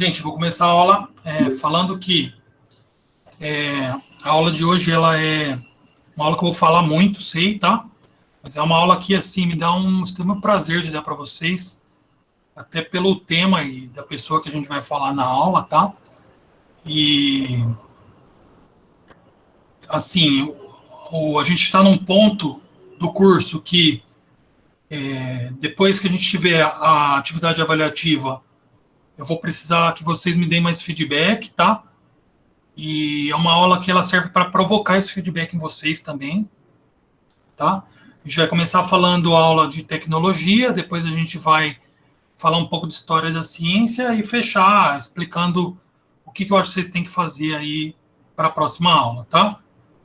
Gente, vou começar a aula falando que a aula de hoje ela é uma aula que eu vou falar muito, sei, tá? Mas é uma aula que, assim, me dá um extremo prazer de dar para vocês, até pelo tema e da pessoa que a gente vai falar na aula, tá? E, assim, a gente está num ponto do curso que, depois que a gente tiver a atividade avaliativa, eu vou precisar que vocês me deem mais feedback, tá? E é uma aula que ela serve para provocar esse feedback em vocês também, tá? A gente vai começar falando aula de tecnologia, depois a gente vai falar um pouco de história da ciência e fechar explicando o que eu acho que vocês têm que fazer aí para a próxima aula, tá?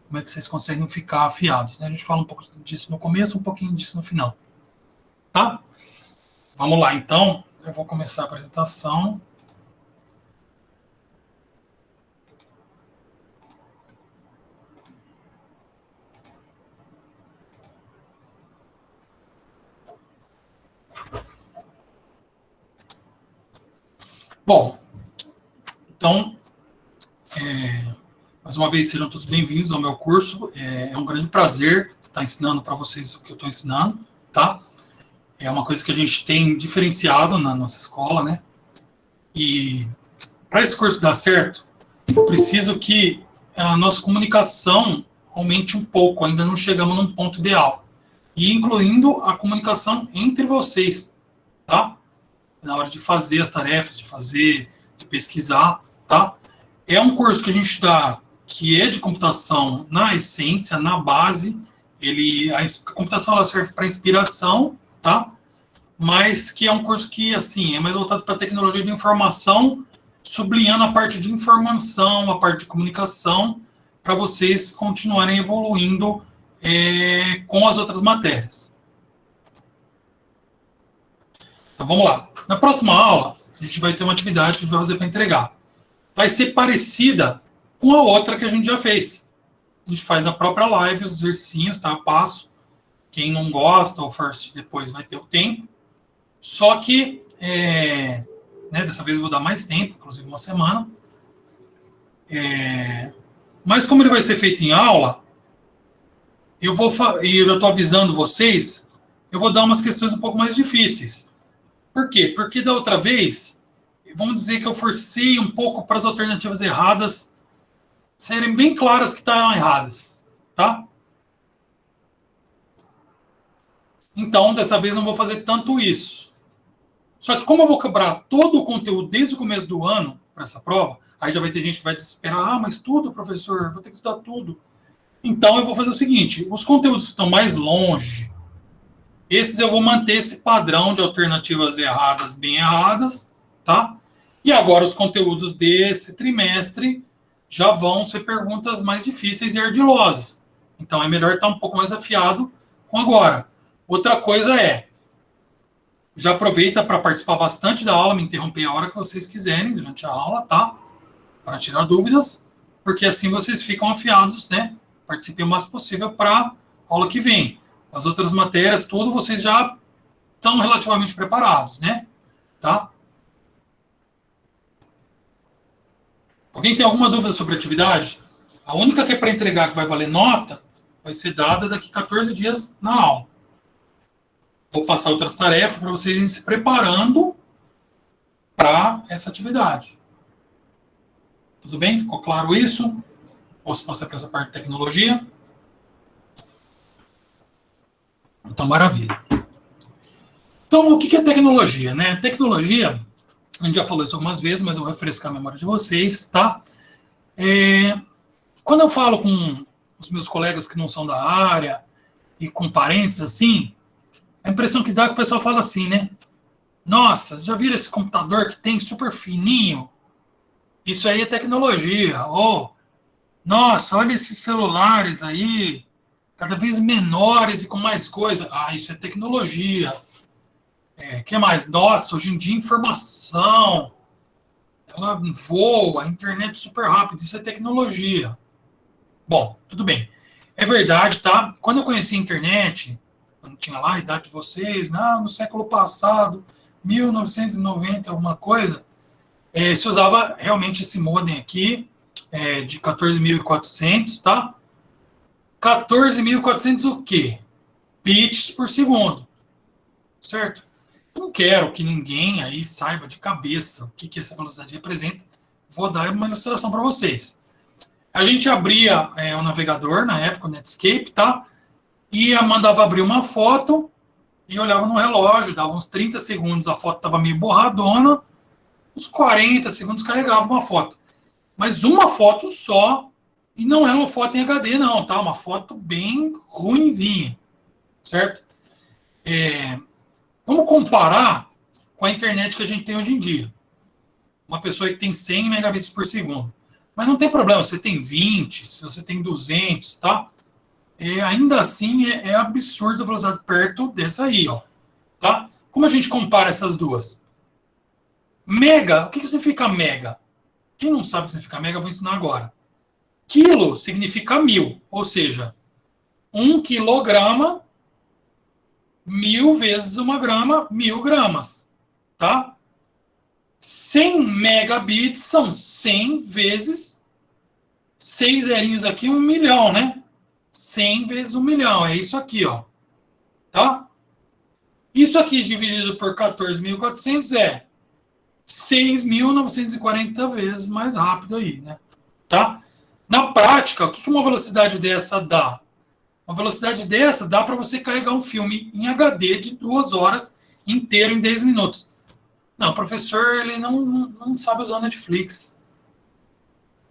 Como é que vocês conseguem ficar afiados, né? A gente fala um pouco disso no começo, um pouquinho disso no final, tá? Vamos lá, então. Eu vou começar a apresentação. Bom, então, mais uma vez, sejam todos bem-vindos ao meu curso. É um grande prazer estar ensinando para vocês o que eu estou ensinando, tá? É uma coisa que a gente tem diferenciado na nossa escola, né? E para esse curso dar certo, eu preciso que a nossa comunicação aumente um pouco. Ainda não chegamos num ponto ideal. E incluindo a comunicação entre vocês, tá? Na hora de fazer as tarefas, de pesquisar, tá? É um curso que a gente dá, que é de computação na essência, na base. A computação ela serve para inspiração, tá? Mas que é um curso que, assim, é mais voltado para tecnologia de informação, sublinhando a parte de informação, a parte de comunicação, para vocês continuarem evoluindo com as outras matérias. Então, vamos lá. Na próxima aula, a gente vai ter uma atividade que a gente vai fazer para entregar. Vai ser parecida com a outra que a gente já fez. A gente faz a própria live, os exercícios, tá? Passo. Quem não gosta ou first depois vai ter o tempo. Só que, dessa vez eu vou dar mais tempo, inclusive uma semana. Mas como ele vai ser feito em aula, e eu já estou avisando vocês, eu vou dar umas questões um pouco mais difíceis. Por quê? Porque da outra vez, vamos dizer que eu forcei um pouco para as alternativas erradas serem bem claras que estão erradas, tá? Então, dessa vez não vou fazer tanto isso. Só que como eu vou cobrar todo o conteúdo desde o começo do ano para essa prova, aí já vai ter gente que vai desesperar, mas tudo, professor, vou ter que estudar tudo. Então, eu vou fazer o seguinte, os conteúdos que estão mais longe, esses eu vou manter esse padrão de alternativas erradas, bem erradas, tá? E agora os conteúdos desse trimestre já vão ser perguntas mais difíceis e ardilosas. Então é melhor estar um pouco mais afiado com agora. Outra coisa já aproveita para participar bastante da aula, me interromper a hora que vocês quiserem durante a aula, tá? Para tirar dúvidas, porque assim vocês ficam afiados, né? Participem o mais possível para a aula que vem. As outras matérias, tudo, vocês já estão relativamente preparados, né? Tá? Alguém tem alguma dúvida sobre a atividade? A única que é para entregar, que vai valer nota, vai ser dada daqui a 14 dias na aula. Vou passar outras tarefas para vocês irem se preparando para essa atividade. Tudo bem? Ficou claro isso? Posso passar para essa parte de tecnologia? Então, maravilha. Então, o que é tecnologia, né? Tecnologia, a gente já falou isso algumas vezes, mas eu vou refrescar a memória de vocês, tá? Quando eu falo com os meus colegas que não são da área e com parentes assim, a impressão que dá é que o pessoal fala assim, né? Nossa, já viram esse computador que tem super fininho? Isso aí é tecnologia. Ou, nossa, olha esses celulares aí, cada vez menores e com mais coisa. Ah, isso é tecnologia. Que mais? Nossa, hoje em dia informação, ela voa, a internet super rápido, isso é tecnologia. Bom, tudo bem. É verdade, tá? Quando eu conheci a internet, quando tinha lá a idade de vocês, no século passado, 1990, alguma coisa, Se usava realmente esse modem aqui, de 14.400, tá? 14.400 o quê? Bits por segundo, certo? Não quero que ninguém aí saiba de cabeça o que essa velocidade representa. Vou dar uma ilustração para vocês. A gente abria o navegador, na época, o Netscape, tá? E mandava abrir uma foto e olhava no relógio, dava uns 30 segundos, a foto estava meio borradona, uns 40 segundos carregava uma foto. Mas uma foto só, e não era uma foto em HD, não, tá? Uma foto bem ruinzinha, certo? Vamos comparar com a internet que a gente tem hoje em dia. Uma pessoa que tem 100 megabits por segundo. Mas não tem problema, você tem 20, se você tem 200, tá? Ainda assim é absurdo a velocidade perto dessa aí, ó. Tá? Como a gente compara essas duas? Mega, o que significa mega? Quem não sabe o que significa mega, eu vou ensinar agora. Quilo significa 1000, ou seja, 1 quilograma, 1000 vezes 1 grama, 1000 gramas. Tá? 100 megabits são 100 vezes 6 zerinhos aqui, 1 milhão, né? 100 vezes 1 milhão, é isso aqui, ó. Tá? Isso aqui dividido por 14.400 é 6.940 vezes mais rápido aí, né? Tá? Na prática, o que uma velocidade dessa dá? Uma velocidade dessa dá para você carregar um filme em HD de 2 horas inteiro em 10 minutos. Não, o professor ele não sabe usar Netflix.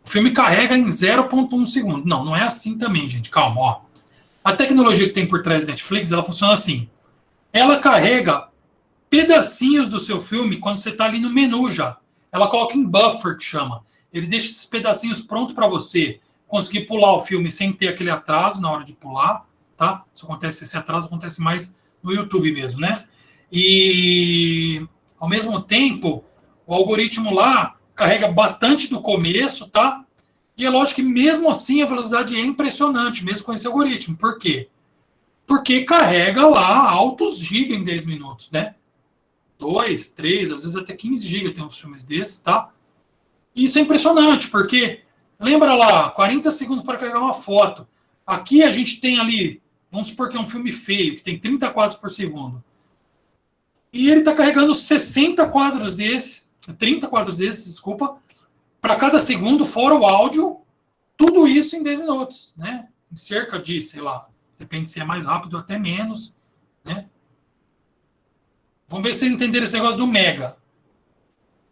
O filme carrega em 0,1 segundo. Não é assim também, gente. Calma, ó. A tecnologia que tem por trás da Netflix, ela funciona assim. Ela carrega pedacinhos do seu filme quando você está ali no menu já. Ela coloca em buffer, que chama. Ele deixa esses pedacinhos prontos para você conseguir pular o filme sem ter aquele atraso na hora de pular, tá? Esse atraso acontece mais no YouTube mesmo, né? E, ao mesmo tempo, o algoritmo lá carrega bastante do começo, tá? E é lógico que mesmo assim a velocidade é impressionante, mesmo com esse algoritmo. Por quê? Porque carrega lá altos gigas em 10 minutos, né? 2, 3, às vezes até 15 GB tem uns filmes desses, tá? E isso é impressionante, porque, lembra lá, 40 segundos para carregar uma foto. Aqui a gente tem ali, vamos supor que é um filme feio, que tem 30 quadros por segundo. E ele está carregando 60 quadros desses, 30 quadros desses, desculpa, para cada segundo, fora o áudio, tudo isso em 10 minutos, né? Em cerca de, sei lá, depende se é mais rápido ou até menos, né? Vamos ver se vocês entenderam esse negócio do mega.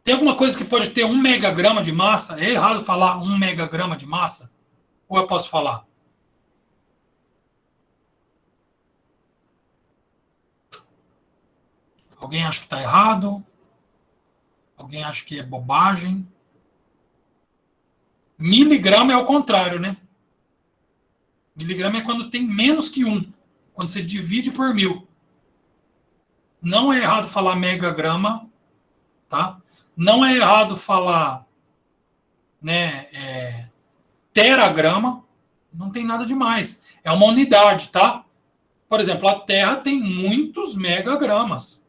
Tem alguma coisa que pode ter 1 megagrama de massa? É errado falar 1 megagrama de massa? Ou eu posso falar? Alguém acha que está errado? Alguém acha que é bobagem? Miligrama é ao contrário, né? Miligrama é quando tem menos que 1. Quando você divide por 1000. Não é errado falar megagrama, tá? Não é errado falar, né, teragrama. Não tem nada demais. É uma unidade, tá? Por exemplo, a Terra tem muitos megagramas.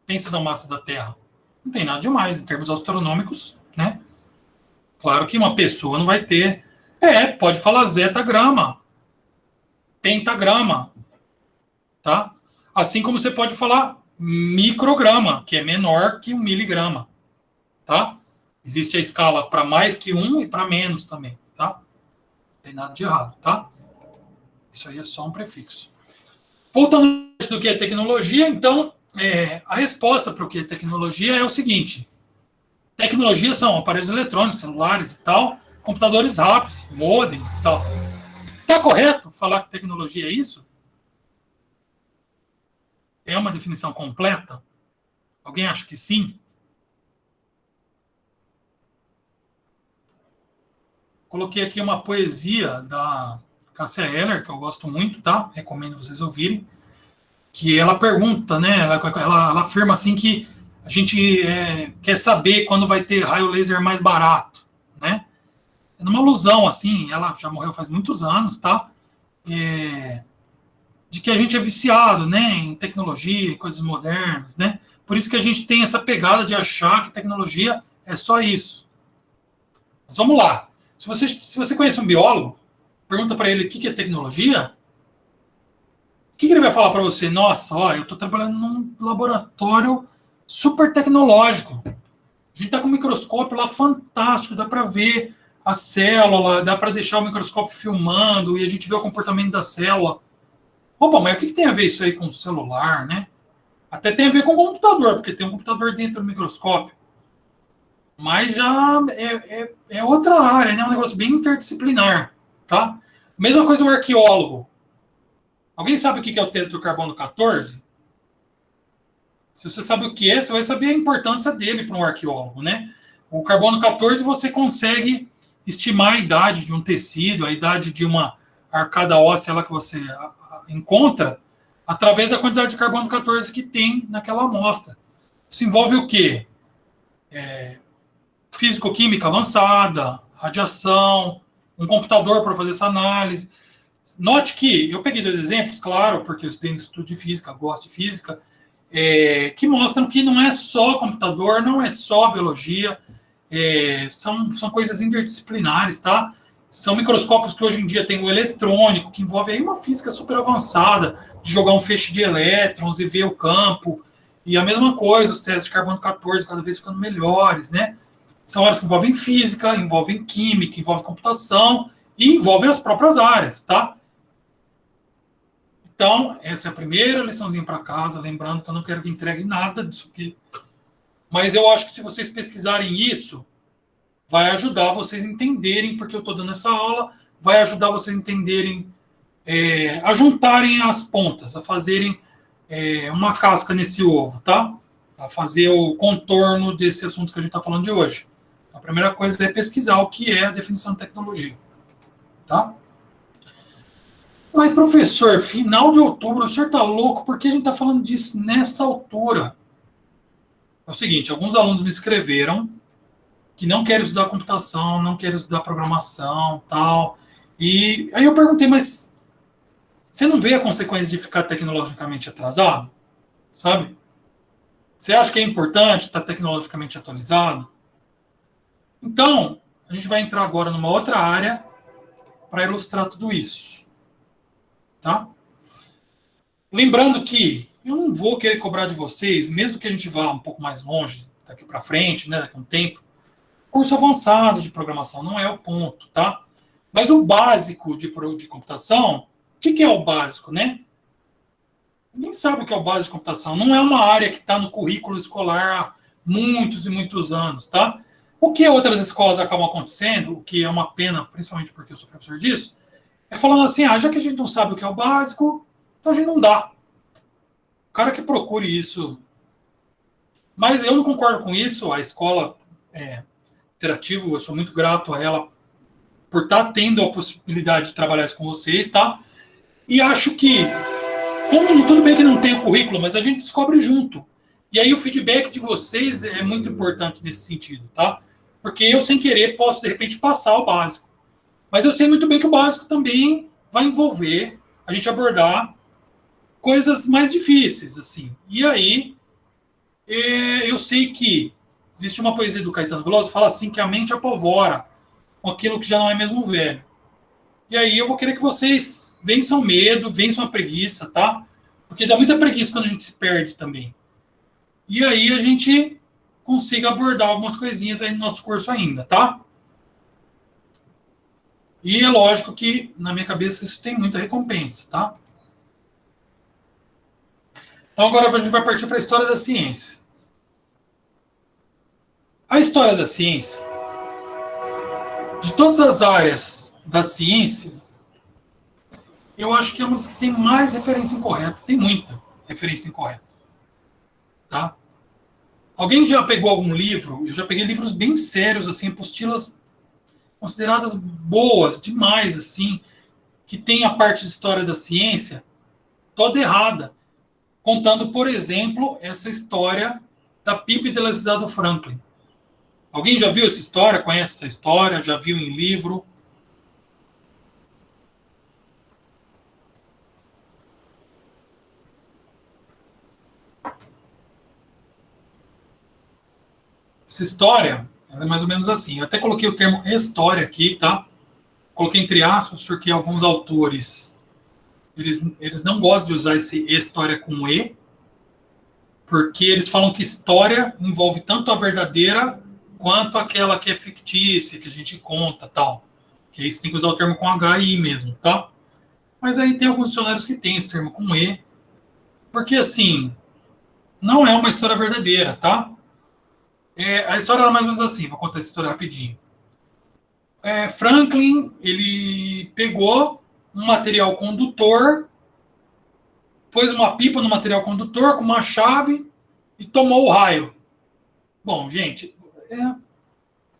Pensa na massa da Terra. Não tem nada demais em termos astronômicos, né? Claro que uma pessoa não vai ter. Pode falar zetagrama, pentagrama, tá? Assim como você pode falar micrograma, que é menor que 1 miligrama, tá? Existe a escala para mais que 1 e para menos também, tá? Não tem nada de errado, tá? Isso aí é só um prefixo. Voltando do que é tecnologia, então, a resposta para o que é tecnologia é o seguinte: tecnologia são aparelhos eletrônicos, celulares e tal, computadores rápidos, modems e tal. Tá correto falar que tecnologia é isso? É uma definição completa? Alguém acha que sim? Coloquei aqui uma poesia da Cássia Eller, que eu gosto muito, tá? Recomendo vocês ouvirem. Que ela pergunta, né? Ela afirma assim que a gente quer saber quando vai ter raio laser mais barato, né? É numa alusão, assim, ela já morreu faz muitos anos, tá? De que a gente é viciado, né? Em tecnologia, em coisas modernas, né? Por isso que a gente tem essa pegada de achar que tecnologia É só isso. Mas vamos lá. Se você conhece um biólogo, pergunta para ele o que é tecnologia, o que ele vai falar para você? Nossa, ó, eu estou trabalhando num laboratório super tecnológico. A gente está com um microscópio lá fantástico, dá para ver a célula, dá para deixar o microscópio filmando e a gente vê o comportamento da célula. Opa, mas o que tem a ver isso aí com o celular, né? Até tem a ver com o computador, porque tem um computador dentro do microscópio. Mas já é outra área, né? É um negócio bem interdisciplinar, tá? Mesma coisa o arqueólogo. Alguém sabe o que é o teto do carbono 14? Se você sabe o que é, você vai saber a importância dele para um arqueólogo, né? O carbono 14 você consegue estimar a idade de um tecido, a idade de uma arcada óssea lá que você encontra, através da quantidade de carbono 14 que tem naquela amostra. Isso envolve o quê? Físico-química avançada, radiação, um computador para fazer essa análise. Note que eu peguei dois exemplos, claro, porque eu estudei no Instituto de Física, gosto de física, que mostram que não é só computador, não é só biologia, são coisas interdisciplinares, tá? São microscópios que hoje em dia tem o eletrônico, que envolve aí uma física super avançada, de jogar um feixe de elétrons e ver o campo. E a mesma coisa, os testes de carbono 14 cada vez ficando melhores, né? São áreas que envolvem física, envolvem química, envolvem computação e envolvem as próprias áreas, tá? Então, essa é a primeira liçãozinha para casa, lembrando que eu não quero que entregue nada disso aqui. Mas eu acho que se vocês pesquisarem isso, vai ajudar vocês a entenderem porque eu estou dando essa aula, vai ajudar vocês a entenderem, a juntarem as pontas, a fazerem uma casca nesse ovo, tá? A fazer o contorno desse assunto que a gente está falando de hoje. A primeira coisa é pesquisar o que é a definição de tecnologia, tá? Mas, professor, final de outubro, o senhor está louco? Por que a gente está falando disso nessa altura? É o seguinte, alguns alunos me escreveram que não querem estudar computação, não querem estudar programação, tal. E aí eu perguntei, mas você não vê a consequência de ficar tecnologicamente atrasado? Sabe? Você acha que é importante estar tecnologicamente atualizado? Então, a gente vai entrar agora numa outra área para ilustrar tudo isso, tá? Lembrando que eu não vou querer cobrar de vocês, mesmo que a gente vá um pouco mais longe daqui para frente, né, daqui a um tempo, curso avançado de programação não é o ponto, tá? Mas o básico de computação, o que é o básico, né? Ninguém sabe o que é o básico de computação. Não é uma área que está no currículo escolar há muitos e muitos anos, tá? O que outras escolas acabam acontecendo, o que é uma pena, principalmente porque eu sou professor disso, é falando assim, já que a gente não sabe o que é o básico, então a gente não dá. O cara que procure isso. Mas eu não concordo com isso. A escola interativa, eu sou muito grato a ela por estar tendo a possibilidade de trabalhar isso com vocês, tá? E acho que, como tudo bem que não tem o currículo, mas a gente descobre junto. E aí o feedback de vocês é muito importante nesse sentido, tá? Porque eu, sem querer, posso, de repente, passar o básico. Mas eu sei muito bem que o básico também vai envolver a gente abordar coisas mais difíceis, assim. E aí, eu sei que existe uma poesia do Caetano Veloso que fala assim que a mente apavora com aquilo que já não é mesmo velho. E aí eu vou querer que vocês vençam o medo, vençam a preguiça, tá? Porque dá muita preguiça quando a gente se perde também. E aí a gente consiga abordar algumas coisinhas aí no nosso curso ainda, tá? E é lógico que, na minha cabeça, isso tem muita recompensa, tá? Então agora a gente vai partir para a história da ciência. A história da ciência, de todas as áreas da ciência, eu acho que é uma das que tem mais referência incorreta. Tem muita referência incorreta, tá? Alguém já pegou algum livro? Eu já peguei livros bem sérios, assim, apostilas consideradas boas, demais, assim, que tem a parte de história da ciência toda errada, contando, por exemplo, essa história da pipa idealizada do Franklin. Alguém já viu essa história? Conhece essa história? Já viu em livro? Essa história é mais ou menos assim. Eu até coloquei o termo história aqui, tá? Coloquei entre aspas, porque alguns autores, eles não gostam de usar esse história com E, porque eles falam que história envolve tanto a verdadeira quanto aquela que é fictícia, que a gente conta, tal. Que aí você tem que usar o termo com H e I mesmo, tá? Mas aí tem alguns dicionários que tem esse termo com E, porque assim, não é uma história verdadeira, tá? A história era mais ou menos assim, vou contar essa história rapidinho. Franklin, ele pegou um material condutor, pôs uma pipa no material condutor com uma chave e tomou o raio. Bom, gente,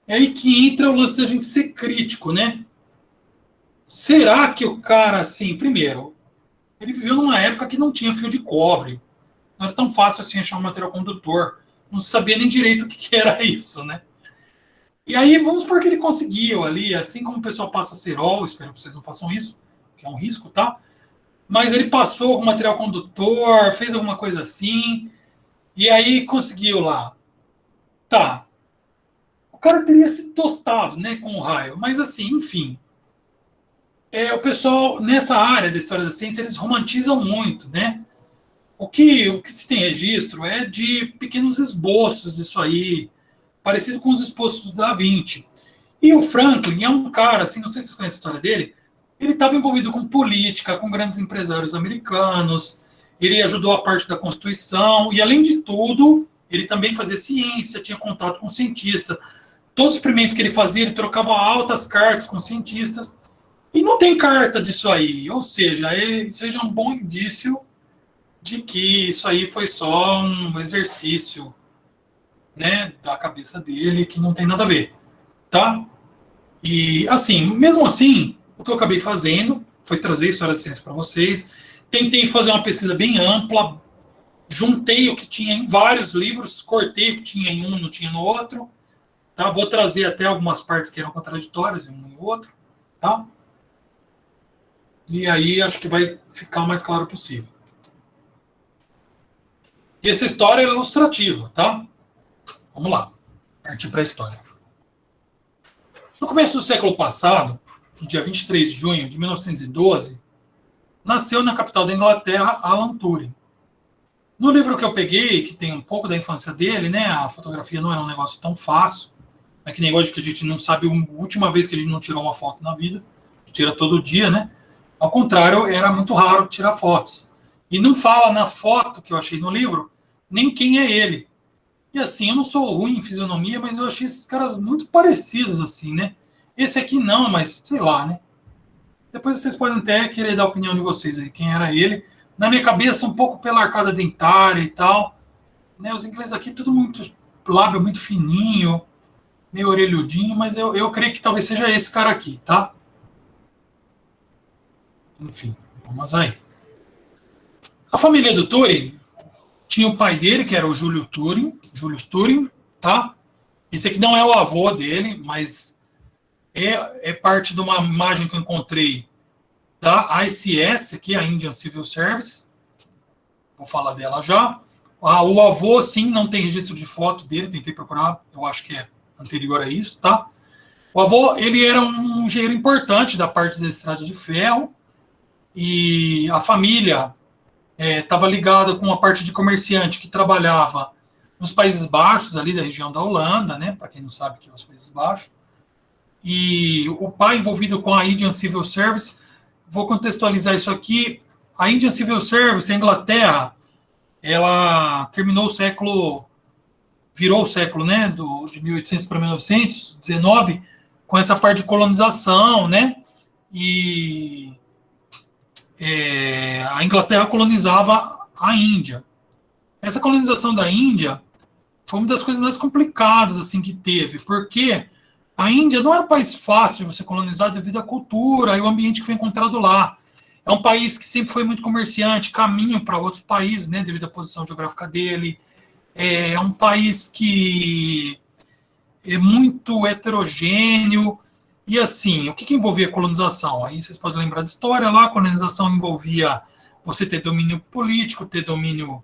é aí que entra o lance da gente ser crítico, né? Será que o cara, assim, primeiro, ele viveu numa época que não tinha fio de cobre, não era tão fácil assim achar um material condutor, não sabia nem direito o que era isso, né? E aí, vamos supor que ele conseguiu ali, assim como o pessoal passa cerol, espero que vocês não façam isso, que é um risco, tá? Mas ele passou algum material condutor, fez alguma coisa assim, e aí conseguiu lá. Tá, o cara teria se tostado, né, com o raio, mas assim, enfim. O pessoal, nessa área da história da ciência, eles romantizam muito, né? O que se tem registro é de pequenos esboços disso aí, parecido com os esboços do Da Vinci. E o Franklin é um cara, assim, não sei se vocês conhecem a história dele, ele estava envolvido com política, com grandes empresários americanos, ele ajudou a parte da Constituição, e além de tudo, ele também fazia ciência, tinha contato com cientistas. Todo experimento que ele fazia, ele trocava altas cartas com cientistas, e não tem carta disso aí, ou seja, isso aí já é um bom indício de que isso aí foi só um exercício, né, da cabeça dele, que não tem nada a ver, tá? E, assim, mesmo assim, o que eu acabei fazendo foi trazer a história da ciência para vocês. Tentei fazer uma pesquisa bem ampla, juntei o que tinha em vários livros, cortei o que tinha em um, não tinha no outro. Tá? Vou trazer até algumas partes que eram contraditórias em um e outro. Tá? E aí acho que vai ficar o mais claro possível. E essa história é ilustrativa, tá? Vamos lá, partir para a história. No começo do século passado, no dia 23 de junho de 1912, nasceu na capital da Inglaterra Alan Turing. No livro que eu peguei, que tem um pouco da infância dele, né, a fotografia não era um negócio tão fácil, é que nem hoje que a gente não sabe a última vez que a gente não tirou uma foto na vida, a gente tira todo dia, né? Ao contrário, era muito raro tirar fotos. E não fala na foto que eu achei no livro nem quem é ele. E assim, eu não sou ruim em fisionomia, mas eu achei esses caras muito parecidos, assim, né? Esse aqui não, mas sei lá, né? Depois vocês podem até querer dar a opinião de vocês aí, quem era ele. Na minha cabeça, um pouco pela arcada dentária e tal. Né? Os ingleses aqui, tudo muito lábio muito fininho, meio orelhudinho, mas eu creio que talvez seja esse cara aqui, tá? Enfim, vamos aí. A família do Turing tinha o pai dele, que era o Julius Turing, tá? Esse aqui não é o avô dele, mas é parte de uma imagem que eu encontrei da ICS, aqui, a Indian Civil Service. Vou falar dela já. O avô, sim, não tem registro de foto dele, tentei procurar, eu acho que é anterior a isso, tá? O avô, ele era um engenheiro importante da parte da estrada de ferro, e a família estava ligada com a parte de comerciante que trabalhava nos Países Baixos, ali da região da Holanda, né? Para quem não sabe que é os Países Baixos. E o pai envolvido com a Indian Civil Service, vou contextualizar isso aqui. A Indian Civil Service, a Inglaterra, ela terminou o século, virou o século, né, de 1800 para 1919, com essa parte de colonização, né, e a Inglaterra colonizava a Índia. Essa colonização da Índia foi uma das coisas mais complicadas assim que teve, porque a Índia não era um país fácil de você colonizar devido à cultura e o ambiente que foi encontrado lá. É um país que sempre foi muito comerciante, caminho para outros países, né, devido à posição geográfica dele. É um país que é muito heterogêneo. E assim, o que envolvia a colonização? Aí vocês podem lembrar de história lá, a colonização envolvia você ter domínio político, ter domínio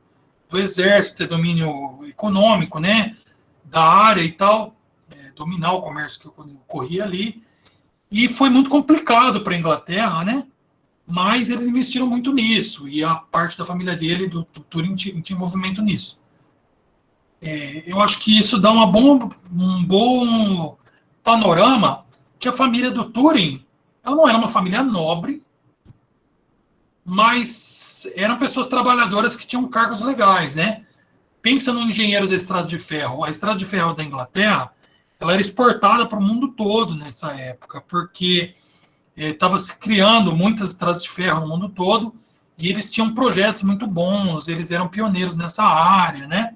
do exército, ter domínio econômico, né, da área e tal, dominar o comércio que ocorria ali. E foi muito complicado para a Inglaterra, né? Mas eles investiram muito nisso, e a parte da família dele, do Turing, tinha envolvimento nisso. Eu acho que isso dá um bom panorama que a família do Turing, ela não era uma família nobre, mas eram pessoas trabalhadoras que tinham cargos legais, né? Pensa no engenheiro da Estrada de Ferro. A Estrada de Ferro da Inglaterra, ela era exportada para o mundo todo nessa época, porque estava se criando muitas estradas de ferro no mundo todo, e eles tinham projetos muito bons, eles eram pioneiros nessa área, né?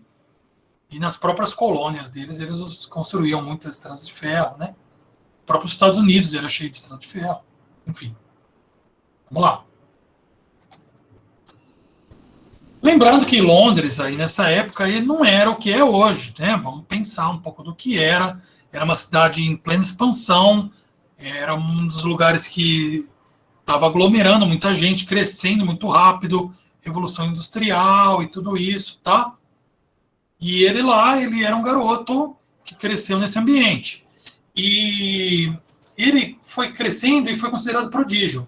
E nas próprias colônias deles, eles construíam muitas estradas de ferro, né? O próprio Estados Unidos era cheio de estrada de ferro. Enfim, vamos lá. Lembrando que Londres, aí nessa época, ele não era o que é hoje, né? Vamos pensar um pouco do que era. Era uma cidade em plena expansão, era um dos lugares que estava aglomerando muita gente, crescendo muito rápido, revolução industrial e tudo isso, tá? E ele lá, ele era um garoto que cresceu nesse ambiente. E ele foi crescendo e foi considerado prodígio,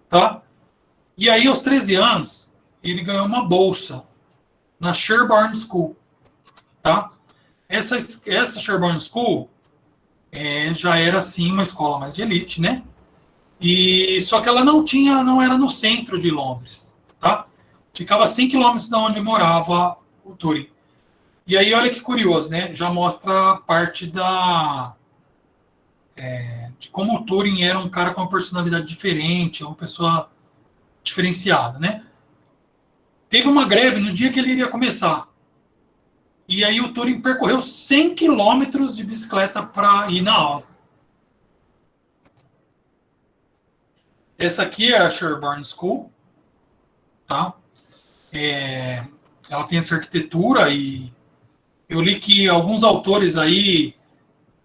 tá? E aí, aos 13 anos, ele ganhou uma bolsa na Sherborne School, tá? Essa Sherborne School já era, assim, uma escola mais de elite, né? E só que ela não era no centro de Londres, tá? Ficava a 100 quilômetros de onde morava o Turing. E aí, olha que curioso, né? Já mostra parte de como o Turing era um cara com uma personalidade diferente, uma pessoa diferenciada, né? Teve uma greve no dia que ele iria começar. E aí o Turing percorreu 100 quilômetros de bicicleta para ir na aula. Essa aqui é a Sherborne School, tá? Ela tem essa arquitetura e eu li que alguns autores aí,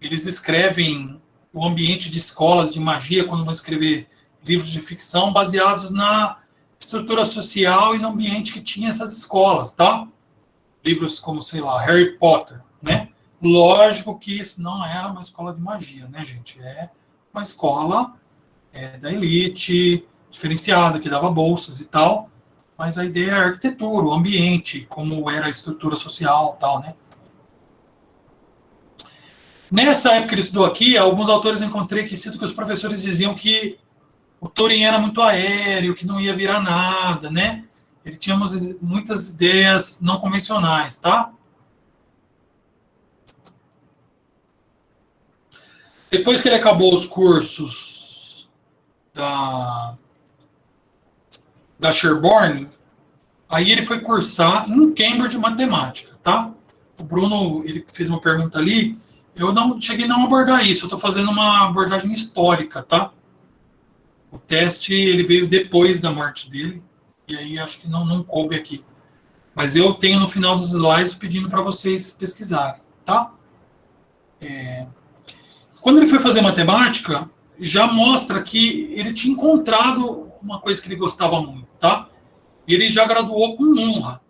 eles escrevem o ambiente de escolas de magia quando vão escrever livros de ficção baseados na estrutura social e no ambiente que tinha essas escolas, tá? Livros como, sei lá, Harry Potter, né? Lógico que isso não era uma escola de magia, né, gente? É uma escola da elite, diferenciada, que dava bolsas e tal, mas a ideia é a arquitetura, o ambiente, como era a estrutura social e tal, né? Nessa época que ele estudou aqui, alguns autores encontrei que cito que os professores diziam que o Turing era muito aéreo, que não ia virar nada, né? Ele tinha muitas ideias não convencionais, tá? Depois que ele acabou os cursos da Sherborne, aí ele foi cursar em Cambridge matemática, tá? O Bruno, ele fez uma pergunta ali, eu não cheguei a não abordar isso, eu estou fazendo uma abordagem histórica, tá? O teste, ele veio depois da morte dele, e aí acho que não coube aqui. Mas eu tenho no final dos slides pedindo para vocês pesquisarem, tá? Quando ele foi fazer matemática, já mostra que ele tinha encontrado uma coisa que ele gostava muito, tá? Ele já graduou com honra.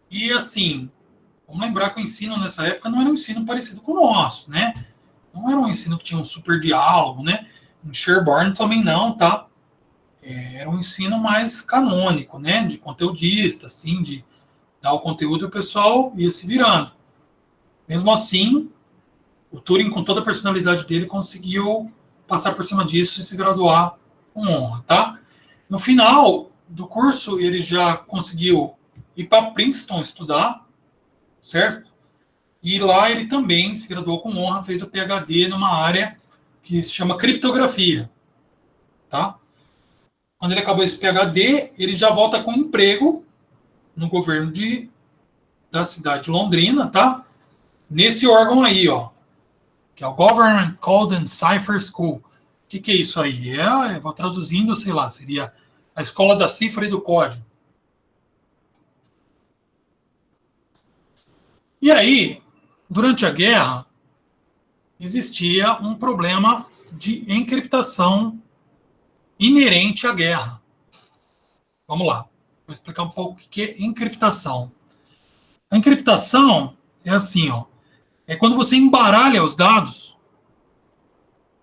E assim, vamos lembrar que o ensino nessa época não era um ensino parecido com o nosso, né? Não era um ensino que tinha um super diálogo, né? Em Sherborne também não, tá? Era um ensino mais canônico, né? De conteudista, assim, de dar o conteúdo e o pessoal ia se virando. Mesmo assim, o Turing, com toda a personalidade dele, conseguiu passar por cima disso e se graduar com honra, tá? No final do curso, ele já conseguiu ir para Princeton estudar, certo? E lá ele também se graduou com honra, fez o PhD numa área que se chama criptografia, tá? Quando ele acabou esse PhD, ele já volta com emprego no governo da cidade de Londrina, tá? Nesse órgão aí, ó, que é o Government Code and Cipher School. O que é isso aí? Vou traduzindo, sei lá, seria a escola da cifra e do código. E aí, durante a guerra, existia um problema de encriptação inerente à guerra. Vamos lá, vou explicar um pouco o que é encriptação. A encriptação é assim, ó. É quando você embaralha os dados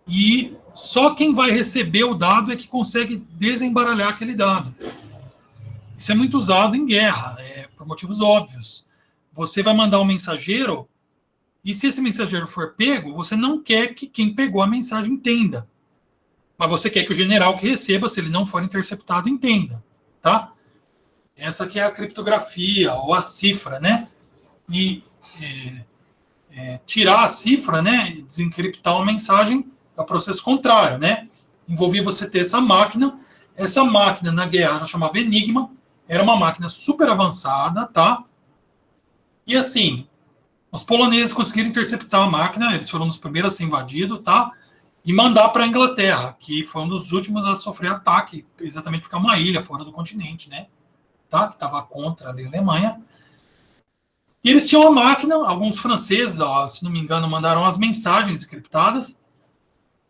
e só quem vai receber o dado é que consegue desembaralhar aquele dado. Isso é muito usado em guerra, por motivos óbvios. Você vai mandar um mensageiro e se esse mensageiro for pego, você não quer que quem pegou a mensagem entenda. Mas você quer que o general que receba, se ele não for interceptado, entenda. Tá? Essa que é a criptografia ou a cifra, né? E tirar a cifra, né? E desencriptar uma mensagem é o processo contrário, né? Envolvia você ter essa máquina. Essa máquina na guerra já chamava Enigma. Era uma máquina super avançada, tá? E assim, os poloneses conseguiram interceptar a máquina, eles foram os primeiros a ser invadidos, tá? E mandar para a Inglaterra, que foi um dos últimos a sofrer ataque, exatamente porque é uma ilha fora do continente, né? Tá? Que estava contra a Alemanha. E eles tinham a máquina, alguns franceses, ó, se não me engano, mandaram as mensagens encriptadas.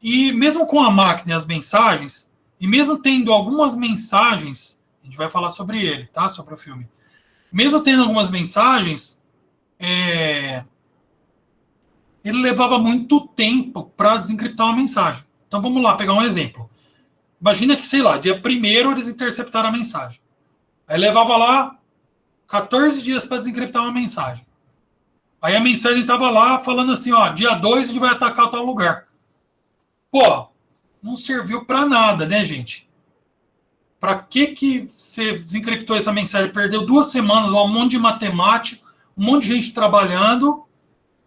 E mesmo com a máquina e as mensagens, e mesmo tendo algumas mensagens, a gente vai falar sobre ele, tá? Sobre o filme. Mesmo tendo algumas mensagens, ele levava muito tempo para desencriptar uma mensagem. Então vamos lá, pegar um exemplo. Imagina que, sei lá, dia 1º eles interceptaram a mensagem. Aí levava lá 14 dias para desencriptar uma mensagem. Aí a mensagem estava lá falando assim, ó, dia 2 a gente vai atacar tal lugar. Pô, não serviu para nada, né, gente? Para que você desencriptou essa mensagem? Perdeu 2 semanas lá, um monte de matemático, um monte de gente trabalhando,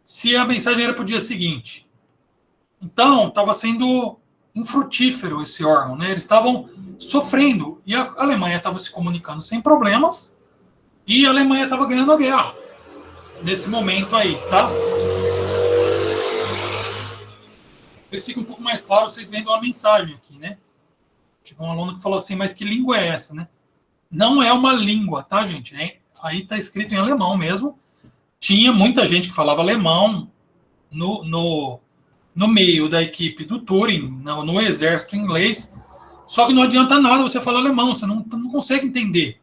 se a mensagem era para o dia seguinte. Então, estava sendo infrutífero esse órgão, né? Eles estavam sofrendo e a Alemanha estava se comunicando sem problemas e a Alemanha estava ganhando a guerra nesse momento aí, tá? Talvez fique um pouco mais claro, vocês vendo uma mensagem aqui, né? Tive um aluno que falou assim, mas que língua é essa, né? Não é uma língua, tá, gente? Aí está escrito em alemão mesmo. Tinha muita gente que falava alemão no meio da equipe do Turing, no exército inglês. Só que não adianta nada você falar alemão, você não consegue entender.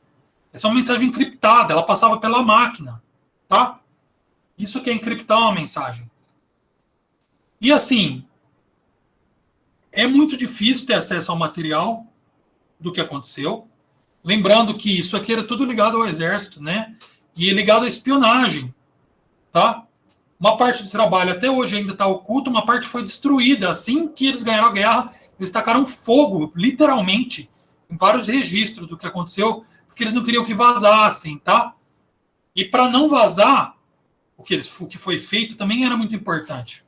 Essa é uma mensagem encriptada, ela passava pela máquina, tá? Isso que é encriptar uma mensagem. E assim, é muito difícil ter acesso ao material do que aconteceu. Lembrando que isso aqui era tudo ligado ao exército, né? E ligado à espionagem, tá? Uma parte do trabalho até hoje ainda está oculta, uma parte foi destruída. Assim que eles ganharam a guerra, eles tacaram fogo, literalmente, em vários registros do que aconteceu, porque eles não queriam que vazassem, tá? E para não vazar, o que foi feito também era muito importante.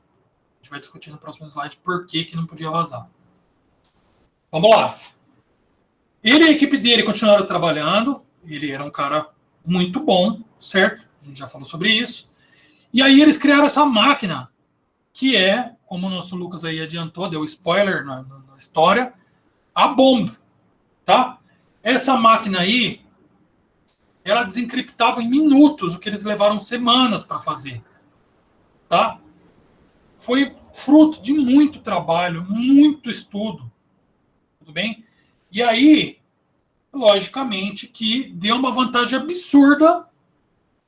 A gente vai discutir no próximo slide por que não podia vazar. Vamos lá. Ele e a equipe dele continuaram trabalhando. Ele era um cara muito bom, certo? A gente já falou sobre isso. E aí eles criaram essa máquina, que é, como o nosso Lucas aí adiantou, deu spoiler na história, a bomba, tá? Essa máquina aí, ela desencriptava em minutos o que eles levaram semanas para fazer, tá? Foi fruto de muito trabalho, muito estudo, tudo bem? E aí, logicamente, que deu uma vantagem absurda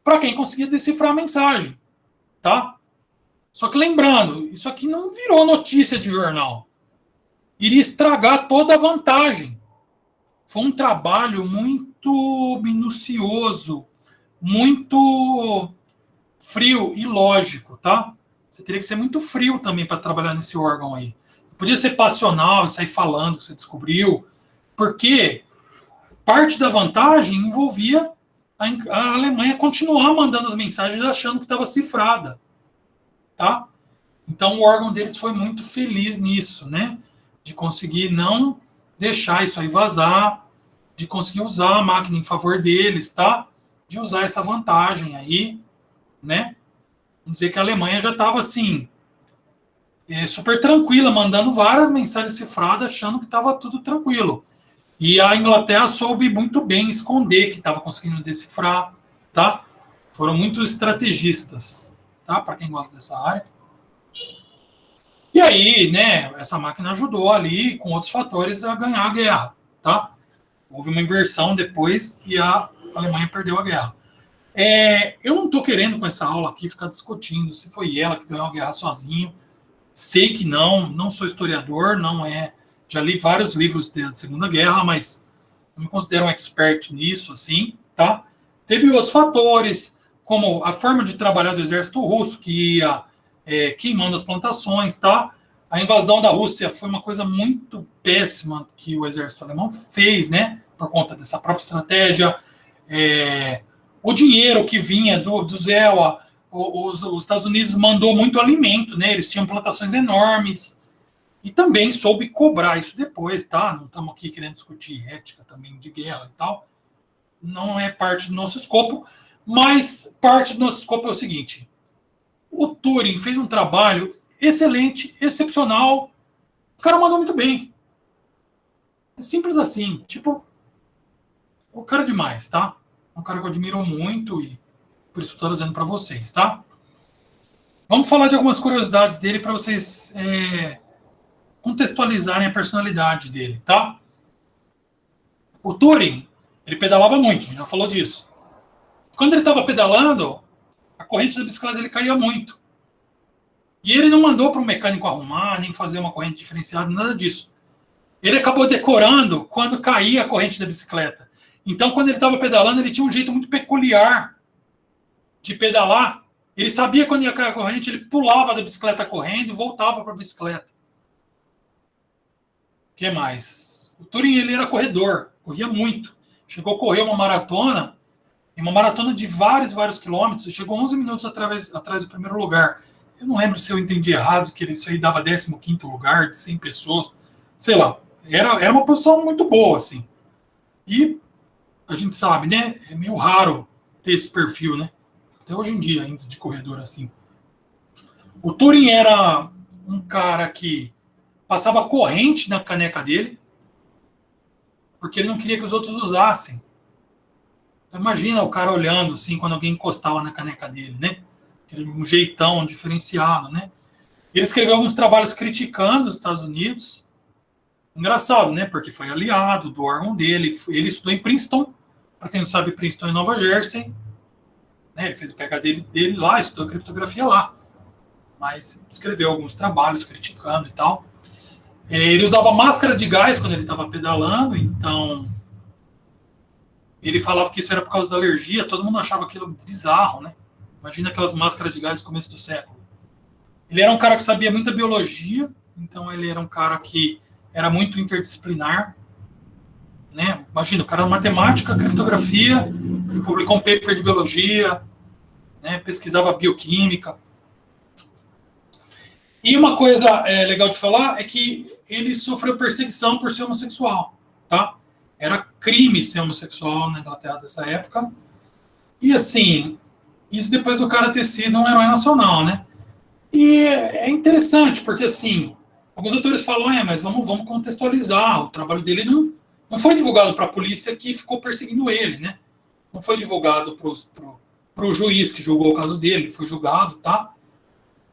para quem conseguia decifrar a mensagem, tá? Só que lembrando, isso aqui não virou notícia de jornal. Iria estragar toda a vantagem. Foi um trabalho muito minucioso, muito frio e lógico, tá? Você teria que ser muito frio também para trabalhar nesse órgão aí. Não podia ser passional e sair falando que você descobriu, porque parte da vantagem envolvia a Alemanha continuar mandando as mensagens achando que estava cifrada, tá? Então o órgão deles foi muito feliz nisso, né? De conseguir não deixar isso aí vazar, de conseguir usar a máquina em favor deles, tá? De usar essa vantagem aí, né? Vamos dizer que a Alemanha já estava assim, super tranquila, mandando várias mensagens cifradas, achando que estava tudo tranquilo. E a Inglaterra soube muito bem esconder que estava conseguindo decifrar, tá? Foram muito estrategistas, tá? Para quem gosta dessa área. E aí, né, essa máquina ajudou ali, com outros fatores, a ganhar a guerra, tá? Houve uma inversão depois e a Alemanha perdeu a guerra. Eu não estou querendo com essa aula aqui ficar discutindo se foi ela que ganhou a guerra sozinho. Sei que não sou historiador, não é. Já li vários livros da Segunda Guerra, mas não me considero um expert nisso, assim, tá? Teve outros fatores, como a forma de trabalhar do exército russo, que ia queimando as plantações, tá? A invasão da Rússia foi uma coisa muito péssima que o exército alemão fez, né? Por conta dessa própria estratégia. O dinheiro que vinha do Zewa, os Estados Unidos mandou muito alimento, né? Eles tinham plantações enormes e também soube cobrar isso depois, tá? Não estamos aqui querendo discutir ética também de guerra e tal. Não é parte do nosso escopo, mas parte do nosso escopo é o seguinte: o Turing fez um trabalho excelente, excepcional. O cara mandou muito bem. É simples assim. Tipo, o cara é demais, tá? É um cara que eu admiro muito e por isso estou trazendo para vocês, tá? Vamos falar de algumas curiosidades dele para vocês contextualizarem a personalidade dele, tá? O Turing, ele pedalava muito, já falou disso. Quando ele estava pedalando, a corrente da bicicleta dele caía muito. E ele não mandou para o mecânico arrumar, nem fazer uma corrente diferenciada, nada disso. Ele acabou decorando quando caía a corrente da bicicleta. Então, quando ele estava pedalando, ele tinha um jeito muito peculiar de pedalar. Ele sabia quando ia cair a corrente, ele pulava da bicicleta correndo e voltava para a bicicleta. O que mais? O Turing, ele era corredor, corria muito. Chegou a correr uma maratona de vários quilômetros, e chegou 11 minutos atrás do primeiro lugar. Eu não lembro se eu entendi errado, que isso aí dava 15º lugar de 100 pessoas. Sei lá, era uma posição muito boa, assim. E a gente sabe, né? É meio raro ter esse perfil, né? Até hoje em dia, ainda, de corredor assim. O Turing era um cara que passava corrente na caneca dele, porque ele não queria que os outros usassem. Então, imagina o cara olhando assim, quando alguém encostava na caneca dele, né? Um jeitão diferenciado, né? Ele escreveu alguns trabalhos criticando os Estados Unidos. Engraçado, né? Porque foi aliado do órgão dele. Ele estudou em Princeton. Para quem não sabe, Princeton é em Nova Jersey. Ele fez o PhD dele lá, estudou criptografia lá. Mas escreveu alguns trabalhos criticando e tal. Ele usava máscara de gás quando ele estava pedalando, então ele falava que isso era por causa da alergia. Todo mundo achava aquilo bizarro, né? Imagina aquelas máscaras de gás do começo do século. Ele era um cara que sabia muita biologia, então ele era um cara que era muito interdisciplinar, né? Imagina, o cara era matemática, criptografia, publicou um paper de biologia, né? Pesquisava bioquímica. E uma coisa legal de falar é que ele sofreu perseguição por ser homossexual, tá? Era crime ser homossexual na Inglaterra dessa época. E assim, isso depois do cara ter sido um herói nacional, né? E é interessante, porque assim, alguns autores falam, mas vamos contextualizar, o trabalho dele não foi divulgado para a polícia que ficou perseguindo ele, né? Não foi divulgado para o juiz que julgou o caso dele, ele foi julgado, tá?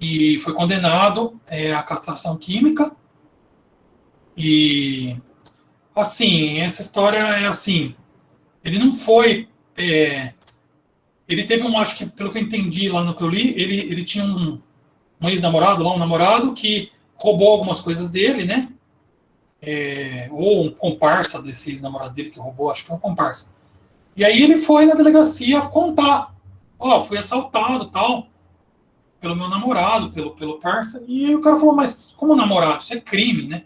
E foi condenado à castração química. E, assim, essa história é assim, ele não foi... ele teve acho que, pelo que eu entendi lá no que eu li, ele tinha um ex-namorado lá, um namorado que roubou algumas coisas dele, né? Ou um comparsa desse ex-namorado dele que roubou, acho que foi um comparsa. E aí ele foi na delegacia contar. Fui assaltado, tal, pelo meu namorado, pelo parça. E aí o cara falou, mas como namorado? Isso é crime, né?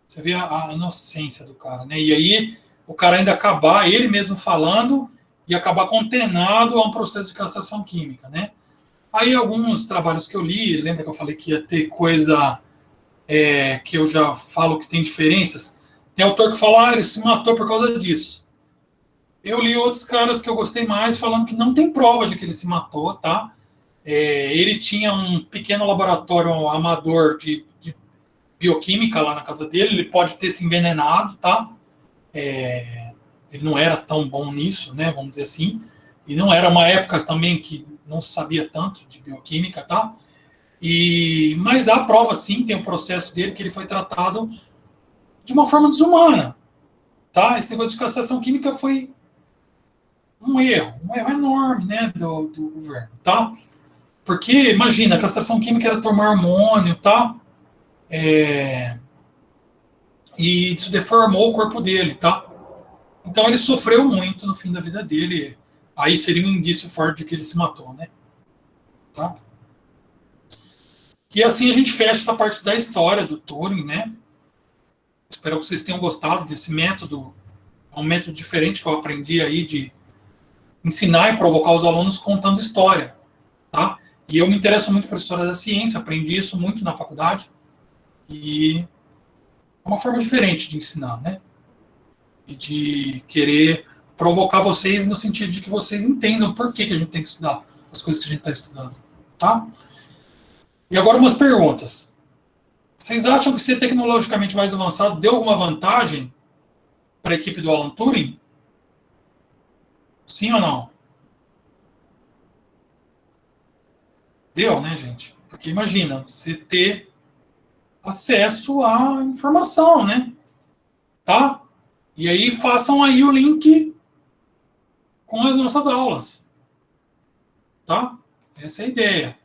Você vê a inocência do cara, né? E aí o cara ainda acabar, ele mesmo falando, e acabar condenado a um processo de castração química, né? Aí alguns trabalhos que eu li, lembra que eu falei que ia ter coisa que eu já falo que tem diferenças? Tem autor que fala, ele se matou por causa disso. Eu li outros caras que eu gostei mais falando que não tem prova de que ele se matou, tá? Ele tinha um pequeno laboratório amador de bioquímica lá na casa dele, ele pode ter se envenenado, tá? Ele não era tão bom nisso, né? Vamos dizer assim. E não era uma época também que não sabia tanto de bioquímica, tá? Mas há prova, sim, tem o processo dele que ele foi tratado de uma forma desumana, tá? Esse negócio de castração química foi um erro enorme, né, do governo, tá? Porque, imagina, a castração química era tomar hormônio, tá? E isso deformou o corpo dele, tá? Então ele sofreu muito no fim da vida dele. Aí seria um indício forte de que ele se matou, né? Tá? E assim a gente fecha essa parte da história do Turing, né? Espero que vocês tenham gostado desse método. É um método diferente que eu aprendi aí de ensinar e provocar os alunos contando história, tá? E eu me interesso muito por história da ciência, aprendi isso muito na faculdade. E é uma forma diferente de ensinar, né? E de querer provocar vocês no sentido de que vocês entendam por que a gente tem que estudar as coisas que a gente está estudando, tá? E agora umas perguntas. Vocês acham que ser tecnologicamente mais avançado deu alguma vantagem para a equipe do Alan Turing? Sim ou não? Deu, né, gente? Porque imagina, você ter acesso à informação, né? Tá? E aí façam aí o link com as nossas aulas. Tá? Essa é a ideia.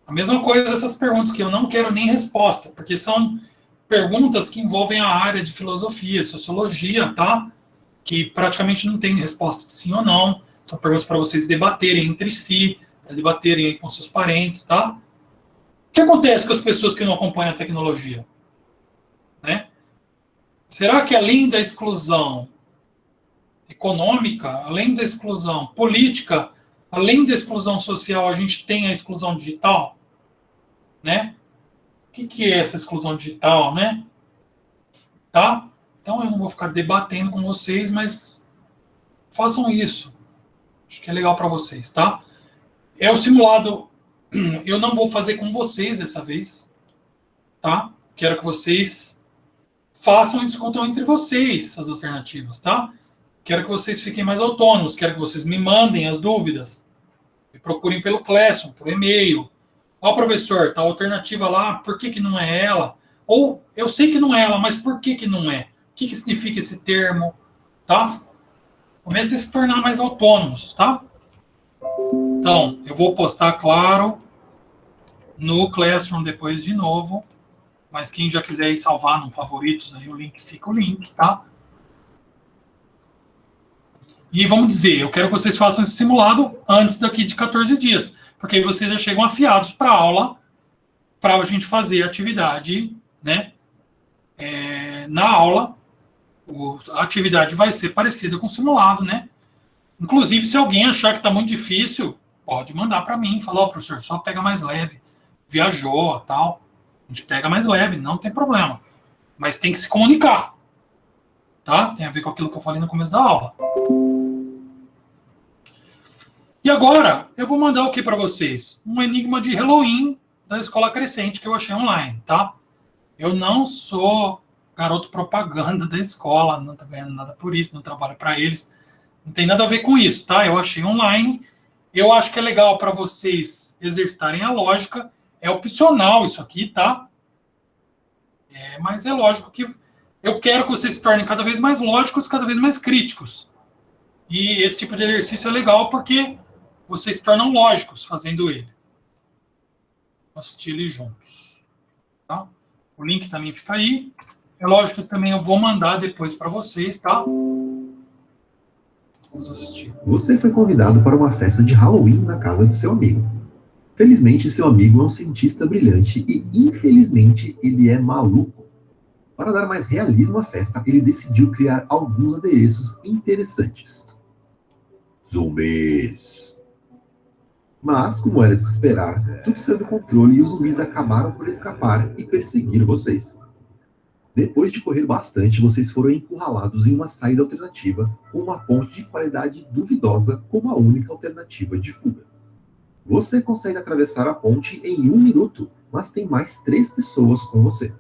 A mesma coisa essas perguntas que eu não quero nem resposta, porque são perguntas que envolvem a área de filosofia, sociologia, tá? Que praticamente não tem resposta de sim ou não. São perguntas para vocês debaterem entre si, para debaterem aí com seus parentes, tá? O que acontece com as pessoas que não acompanham a tecnologia? Né? Será que além da exclusão econômica, além da exclusão política, além da exclusão social, a gente tem a exclusão digital? Né? O que é essa exclusão digital, né? Tá? Então eu não vou ficar debatendo com vocês, mas façam isso. Acho que é legal para vocês, tá? É o simulado. Eu não vou fazer com vocês dessa vez, tá? Quero que vocês façam e discutam entre vocês as alternativas, tá? Quero que vocês fiquem mais autônomos, quero que vocês me mandem as dúvidas. Me procurem pelo Classroom, por e-mail. Ó, professor, tá a alternativa lá, por que não é ela? Ou, eu sei que não é ela, mas por que não é? O que significa esse termo? Tá? Comecem a se tornar mais autônomos, tá? Então, eu vou postar, claro, no Classroom depois de novo, mas quem já quiser ir salvar no favoritos, aí o link fica o link, tá? E vamos dizer, eu quero que vocês façam esse simulado antes daqui de 14 dias, porque aí vocês já chegam afiados para a aula, para a gente fazer a atividade, né? Na aula, a atividade vai ser parecida com o simulado, né? Inclusive, se alguém achar que está muito difícil, pode mandar para mim, falar, ó, professor, só pega mais leve, viajou, tal, a gente pega mais leve, não tem problema, mas tem que se comunicar, tá? Tem a ver com aquilo que eu falei no começo da aula. E agora, eu vou mandar o que para vocês? Um enigma de Halloween da Escola Crescente que eu achei online, tá? Eu não sou garoto propaganda da escola, não tô ganhando nada por isso, não trabalho para eles, não tem nada a ver com isso, tá? Eu achei online, eu acho que é legal para vocês exercitarem a lógica, é opcional isso aqui, tá? Mas é lógico que eu quero que vocês se tornem cada vez mais lógicos, cada vez mais críticos. E esse tipo de exercício é legal porque vocês se tornam lógicos fazendo ele. Vamos assistir ele juntos. Tá? O link também fica aí. É lógico que também eu vou mandar depois para vocês, tá? Vamos assistir. Você foi convidado para uma festa de Halloween na casa de seu amigo. Felizmente, seu amigo é um cientista brilhante e, infelizmente, ele é maluco. Para dar mais realismo à festa, ele decidiu criar alguns adereços interessantes. Zumbis. Mas, como era de se esperar, tudo saiu do controle e os zumbis acabaram por escapar e perseguir vocês. Depois de correr bastante, vocês foram encurralados em uma saída alternativa com uma ponte de qualidade duvidosa como a única alternativa de fuga. Você consegue atravessar a ponte em 1 minuto, mas tem mais 3 pessoas com você.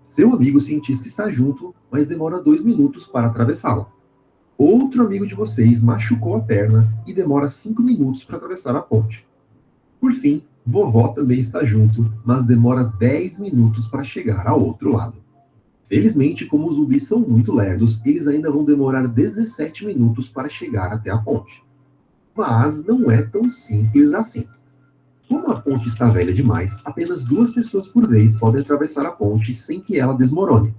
Seu amigo cientista está junto, mas demora 2 minutos para atravessá-la. Outro amigo de vocês machucou a perna e demora 5 minutos para atravessar a ponte. Por fim, vovó também está junto, mas demora 10 minutos para chegar ao outro lado. Felizmente, como os zumbis são muito lerdos, eles ainda vão demorar 17 minutos para chegar até a ponte. Mas não é tão simples assim. Como a ponte está velha demais, apenas 2 pessoas por vez podem atravessar a ponte sem que ela desmorone.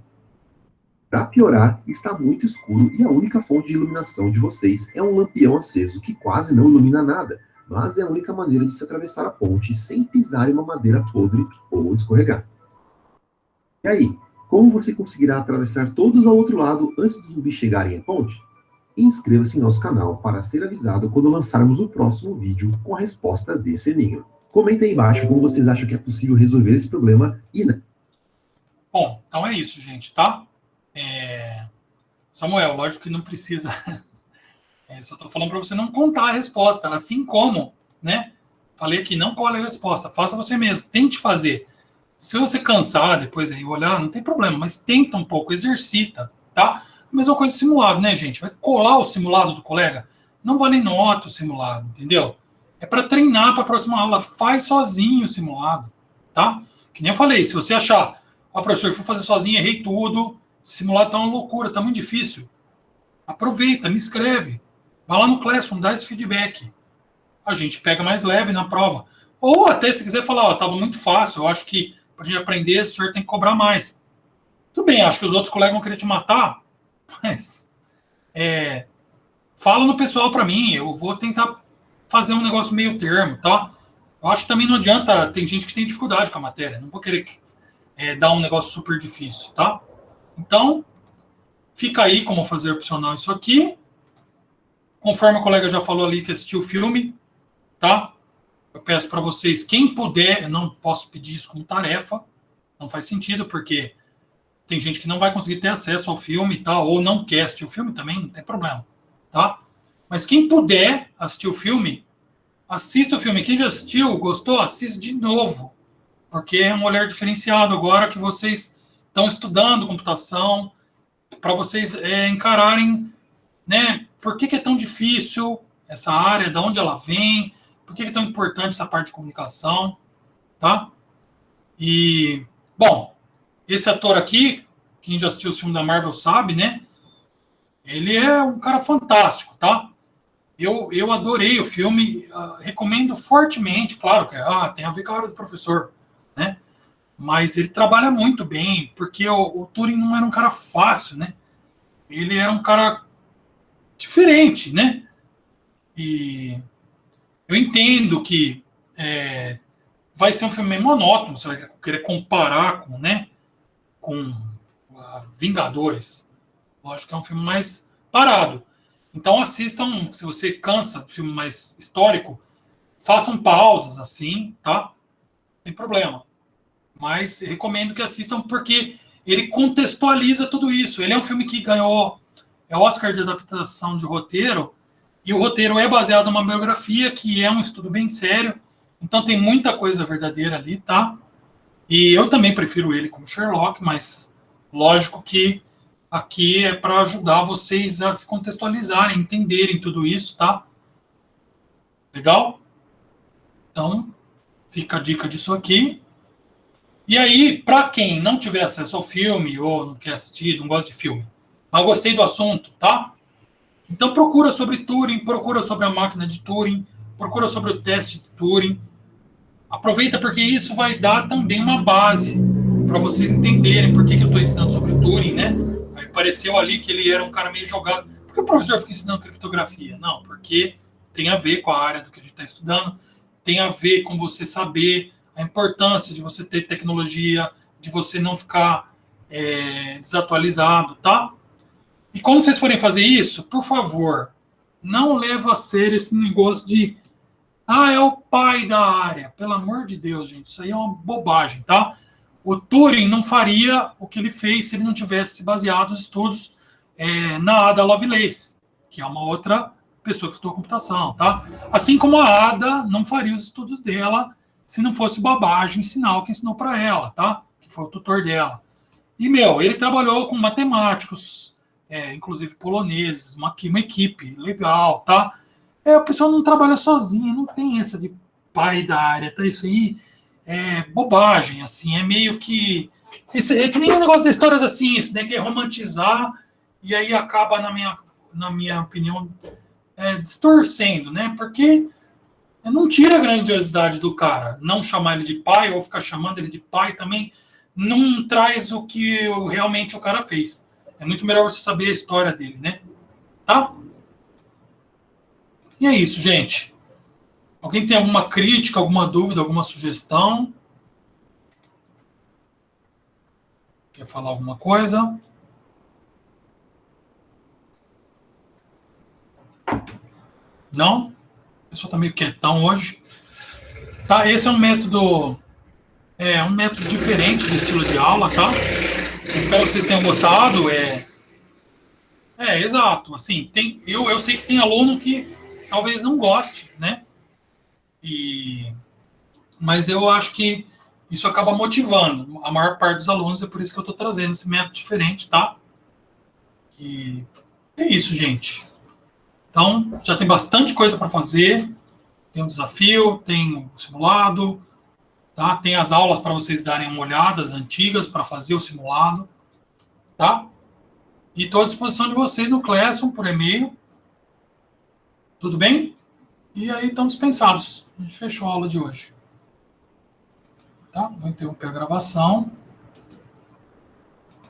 Para piorar, está muito escuro e a única fonte de iluminação de vocês é um lampião aceso que quase não ilumina nada, mas é a única maneira de se atravessar a ponte sem pisar em uma madeira podre ou escorregar. E aí, como você conseguirá atravessar todos ao outro lado antes dos zumbis chegarem à ponte? Inscreva-se em nosso canal para ser avisado quando lançarmos o próximo vídeo com a resposta desse enigma. Comenta aí embaixo como vocês acham que é possível resolver esse problema e... Bom, então é isso, gente, tá? Samuel, lógico que não precisa... só estou falando para você não contar a resposta, assim como, né? Falei aqui, não cole a resposta, faça você mesmo, tente fazer. Se você cansar depois aí olhar, não tem problema, mas tenta um pouco, exercita, tá? A mesma coisa simulado, né, gente? Vai colar o simulado do colega, não vale nota o simulado, entendeu? É para treinar para a próxima aula, faz sozinho o simulado, tá? Que nem eu falei, se você achar, ó, professor, eu fui fazer sozinho, errei tudo, simulado tá uma loucura, tá muito difícil. Aproveita, me escreve. Vai lá no Classroom, dá esse feedback. A gente pega mais leve na prova. Ou até se quiser falar, ó, estava muito fácil, eu acho que para a gente aprender, o senhor tem que cobrar mais. Tudo bem, acho que os outros colegas vão querer te matar, mas fala no pessoal para mim, eu vou tentar fazer um negócio meio termo, tá? Eu acho que também não adianta, tem gente que tem dificuldade com a matéria, não vou querer dar um negócio super difícil, tá? Então, fica aí como fazer opcional isso aqui. Conforme o colega já falou ali que assistiu o filme, tá? Eu peço para vocês, quem puder, eu não posso pedir isso como tarefa, não faz sentido, porque tem gente que não vai conseguir ter acesso ao filme, tá? Ou não quer assistir o filme também, não tem problema, tá? Mas quem puder assistir o filme, assista o filme. Quem já assistiu, gostou, assiste de novo, porque é um olhar diferenciado agora que vocês estão estudando computação, para vocês encararem, né? Por que é tão difícil essa área, de onde ela vem, por que é tão importante essa parte de comunicação, tá? E, bom, esse ator aqui, quem já assistiu o filme da Marvel sabe, né? Ele é um cara fantástico, tá? Eu adorei o filme, recomendo fortemente, claro que tem a ver com a hora do professor, né? Mas ele trabalha muito bem, porque o Turing não era um cara fácil, né? Ele era um cara diferente, né? E eu entendo que vai ser um filme meio monótono, você vai querer comparar com, né, com Vingadores. Lógico que é um filme mais parado. Então assistam, se você cansa do filme mais histórico, façam pausas assim, tá? Não tem problema. Mas recomendo que assistam porque ele contextualiza tudo isso. Ele é um filme que ganhou Oscar de adaptação de roteiro, e o roteiro é baseado numa biografia, que é um estudo bem sério, então tem muita coisa verdadeira ali, tá? E eu também prefiro ele como Sherlock, mas lógico que aqui é para ajudar vocês a se contextualizarem, entenderem tudo isso, tá? Legal? Então, fica a dica disso aqui. E aí, para quem não tiver acesso ao filme, ou não quer assistir, não gosta de filme, mas gostei do assunto, tá? Então procura sobre Turing, procura sobre a máquina de Turing, procura sobre o teste de Turing. Aproveita porque isso vai dar também uma base para vocês entenderem por que eu estou ensinando sobre o Turing, né? Aí pareceu ali que ele era um cara meio jogado. Por que o professor fica ensinando criptografia? Não, porque tem a ver com a área do que a gente está estudando, tem a ver com você saber a importância de você ter tecnologia, de você não ficar desatualizado, tá? E quando vocês forem fazer isso, por favor, não leve a sério esse negócio de é o pai da área. Pelo amor de Deus, gente, isso aí é uma bobagem, tá? O Turing não faria o que ele fez se ele não tivesse baseado os estudos na Ada Lovelace, que é uma outra pessoa que estudou computação, tá? Assim como a Ada não faria os estudos dela se não fosse o Babbage ensinar o que ensinou para ela, tá? Que foi o tutor dela. E, ele trabalhou com matemáticos, inclusive poloneses, uma equipe legal, tá? A pessoa não trabalha sozinha, não tem essa de pai da área, tá? Isso aí é bobagem, assim, é meio que Esse, é que nem o negócio da história da ciência, né? Que é romantizar e aí acaba, na minha opinião, distorcendo, né? Porque não tira a grandiosidade do cara. Não chamar ele de pai ou ficar chamando ele de pai também não traz o que realmente o cara fez. É muito melhor você saber a história dele, né? Tá? E é isso, gente. Alguém tem alguma crítica, alguma dúvida, alguma sugestão? Quer falar alguma coisa? Não? A pessoa está meio quietão hoje. Tá, esse é um método diferente de estilo de aula, tá? Espero que vocês tenham gostado. Exato. Assim, eu sei que tem aluno que talvez não goste, né? Mas eu acho que isso acaba motivando a maior parte dos alunos, é por isso que eu estou trazendo esse método diferente, tá? E é isso, gente. Então, já tem bastante coisa para fazer. Tem um desafio, tem o simulado, tá? Tem as aulas para vocês darem uma olhada, as antigas, para fazer o simulado, tá? E estou à disposição de vocês no Classroom, por e-mail. Tudo bem? E aí estão dispensados. A gente fechou a aula de hoje. Tá? Vou interromper a gravação.